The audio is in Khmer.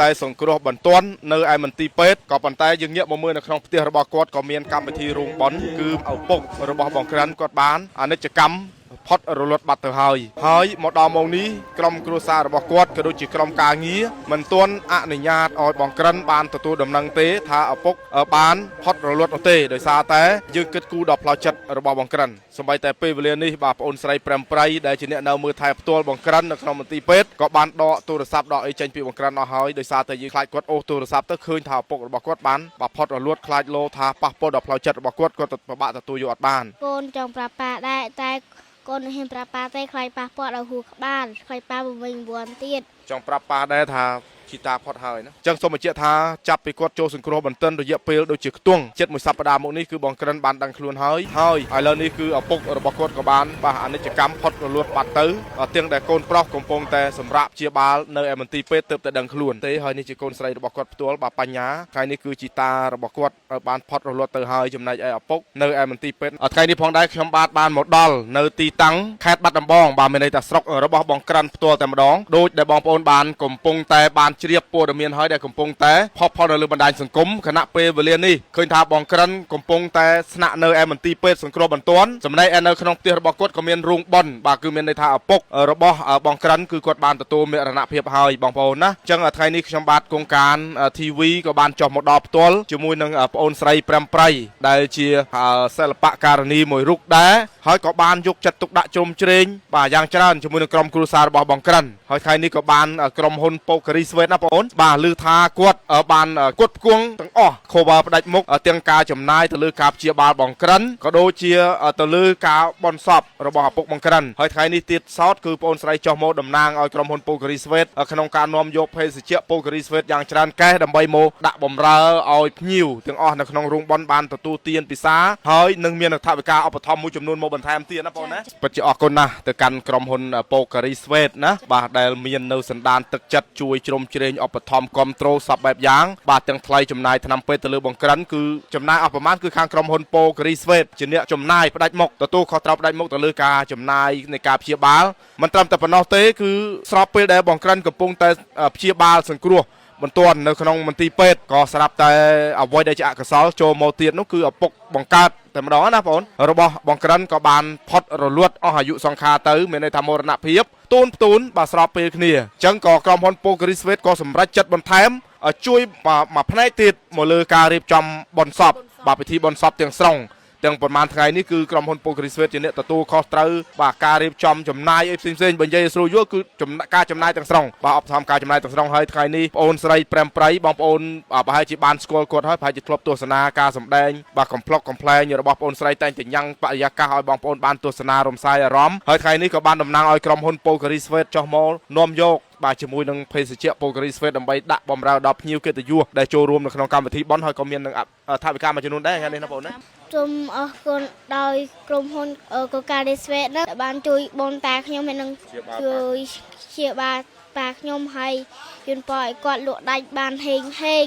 តែសង្គ្រោះបន្ទាន់នៅឯមន្ទីរពេទ្យក៏ប៉ុន្តែយើងញាក់មកមើលនៅក្នុងផ្ទះរបស់គាត់ក៏មានកម្មវិធីរោងបន់គឺឪពុករបស់បងក្រាន់គាត់បានអនិច្ចកម្មផុតរលត់បាត់ទៅហើយមកដល់ម៉ោងនេះក្រុមគ្រួសាររបស់គាត់ក៏ដូចជាក្រុមការងារមិនទាន់អនុញ្ញាតឲ្យបងក្រិនបានទទួលដំណឹងទេថាឪពុកបានផុតរលត់នោះទេដោយសារតែយើងគិតគូរដល់ផ្លូវចិត្តរបស់បងក្រិនសូម្បីតែពេលវេលានេះបាទប្អូនស្រីប្រែមប្រៃដែលជាអ្នកនៅមើលថែផ្ទាល់បងក្រិននៅក្នុងមន្ទីរពេទ្យក៏បានដកទូរស័ព្ទដកអីចេញពីបងក្រិនអស់ហើយដោយសារតែយើងខ្លាចគាត់អូសទូរស័ព្ទទៅឃើញថាឪពុករបស់គាត់បានផុតរលត់ខ្លាចលោថាប៉ះពាល់ដល់ផ្លូវចិត្តរបស់គាត់គាត់ពិបាកទទួលយកអត់បានកូនចង់ប្រាប់ប៉ាដែរតែកូនហ៊ានប្រាប់ប៉ាទេខ្លាចប៉ះពាល់ដល់ហួរក្បាលខ្លាចប៉ាវិញ9ទៀតចង់ប្រាប់ប៉ាដែរថាជីតាផុតហើយណាចឹងសូមបញ្ជាក់ថាចាប់ពីគាត់ចូលសង្គ្រោះបន្ទាន់រយៈពេលដូចជាខ្ទង់ជិតមួយសប្តាហ៍មកនេះគឺបងក្រិនបានដឹងខ្លួនហើយឥឡូវនេះគឺឪពុករបស់គាត់ក៏បានបាទអនិច្ចកម្មផុតរលត់បាត់ទៅទាំងដែលកូនប្រុសកំពុងតែសម្រាប់ព្យាបាលនៅឯមន្ទីរពេទ្យទើបតែដឹងខ្លួនទេហើយនេះជាកូនស្រីរបស់គាត់ផ្ទាល់បាទបញ្ញាថ្ងៃនេះគឺជីតារបស់គាត់បានផុតរលត់ទៅហើយចំណែកឯឪពុកនៅឯមន្ទីរពេទ្យថ្ងៃនេះផងដែរខ្ញុំបានមកដល់នៅទីតាំងខេត្តបាត់ដំបងបាទមានន័យថាស្រុករបស់បងក្រិនផ្ទាល់តែម្ដងដូចដែលបងប្អូនបានកំពុងតែបានជ្រាបព័ត៌មានហើយដែលកំពុងតែផុសនៅលើបណ្ដាញសង្គមខណៈពេលវេលានេះឃើញថាបងក្រិនកំពុងតែស្នាក់នៅឯមន្ទីរពេទ្យសង្គ្រោះបន្ទាន់ចំណែកឯនៅក្នុងផ្ទះរបស់គាត់ក៏មានរោងបន់បាទគឺមានន័យថាឪពុករបស់បងក្រិនគឺគាត់បានទទួលមរណភាពហើយបងប្អូនណាអញ្ចឹងថ្ងៃនេះខ្ញុំបាទគង់ការ TV ក៏បានចុះមកដល់ផ្ទាល់ជាមួយនឹងប្អូនស្រីប្រាំប្រៃដែលជាសិល្បករនីមួយរូបដែរហើយក៏បានយកចិត្តទុកដាក់ជ្រោមជ្រែងបាទយ៉ាងច្រើនជាមួយនឹងក្រុមគ្រួសាររបស់បងក្រិនហើយថ្ងៃនេះក៏បានក្រុមហ៊ុនប៉ូការីស្វេតណាបងប្អូនបាទឮថាគាត់បានគាត់ផ្គង់ទាំងអស់ cover ផ្ដាច់មុខទាំងការចំណាយទៅលើការព្យាបាលបងក្រិនក៏ដូចជាទៅលើការបន់សពរបស់ឪពុកបងក្រិនហើយថ្ងៃនេះទៀតសោតគឺបងប្អូនស្រីចុះមកតំណាងឲ្យក្រុមហ៊ុនប៉ូការីស្វេតក្នុងការនាំយកភេសជ្ជៈប៉ូការីស្វេតយ៉ាងច្រើនកេះដើម្បីមកដាក់បម្រើឲ្យភ្ញៀវទាំងអស់នៅក្នុងរោងបន់បានទទួលទានពិសាហើយនឹងមានថវិកាឧបត្ថម្ភមួយចំនួនមកបន្ថែមទៀតណាបងណាពិតជាអរគុណណាស់ទៅកាន់ក្រុមហ៊ុនប៉ូការីស្វេតណាបាទដែលមាននៅសន្តានទឹកចិត្តជួយជ្រោមជ្រែងឧបត្ថម្ភគ្រប់ត្រូលសពបែបយ៉ាងបាទទាំងថ្លៃចំណាយថ្នាំពេទ្យទៅលើបងក្រិនគឺចំណាយអស់ប្រមាណគឺខាងក្រុមហ៊ុនប៉ូការីស្វេតជាអ្នកចំណាយផ្ដាច់មុខទទួលខុសត្រូវផ្ដាច់មុខទៅលើការចំណាយនៃការព្យាបាលមិនត្រឹមតែប៉ុណ្ណោះទេគឺស្របពេលដែលបងក្រិនកំពុងតែព្យាបាលសង្គ្រោះបន្ទាន់នៅក្នុងមន្ទីរពេទ្យក៏ស្រាប់តែអ្វីដែលជាអកុសលចូលមកទៀតនោះគឺឪពុកបង្កើតតែម្ដងណាបងរបស់បងក្រិនក៏បានផុតរលត់អស់អាយុសង្ខារទៅមានន័យថាមរណភាពទូនបាទស្របពេលគ្នាអញ្ចឹងក៏ក្រុមហ៊ុនប៉ូការីស្វេតក៏សម្រេចចិត្តបន្ថែមជួយមួយផ្នែកទៀតមកលើការរៀបចំបុណ្យសពបាទពិធីបុណ្យសពទាំងស្រុងទាំងប្រហែលថ្ងៃនេះគឺក្រុមហ៊ុនប៉ូការីស្វេតជាអ្នកទទួលខុសត្រូវបាទការរៀបចំចំណាយអីផ្សេងៗបើនិយាយស្រួលយល់គឺការចំណាយទាំងស្រុងបាទឧបត្ថម្ភការចំណាយទាំងស្រុងហើយថ្ងៃនេះបងអូនស្រីប្រាំប្រៃបងប្អូនប្រហែលជាបានស្គាល់គាត់ហើយប្រហែលជាធ្លាប់ទស្សនាការសម្ដែងបាទកំ pl ុកកំ pl ែងរបស់បងអូនស្រីតែងតែញ៉ាំងបរិយាកាសឲ្យបងប្អូនបានទស្សនារំសាយអារម្មណ៍ហើយថ្ងៃនេះក៏បានតំណាងឲ្យក្រុមហ៊ុនប៉ូការីស្វេតចុះមកនាំយកបាទជាមួយនឹងភេសជ្ជៈប៉ូការីស្វេតដើម្បីដាក់បម្រើដល់ភ្ញៀវកិត្តិយសដែលចូលរួមនៅក្នុងកម្មវិធីបុណ្យហើយក៏មាននឹងថវិកាមួយចំនួនដែរថ្ងៃនេះណាបងណាសូមអរគុណដោយក្រុមហ៊ុនប៉ូការីស្វេតដែលបានជួយបងតាខ្ញុំហើយនឹងជួយព្យាបាលតាខ្ញុំហើយជូនពរឲ្យគាត់លក់ដាច់បានហេង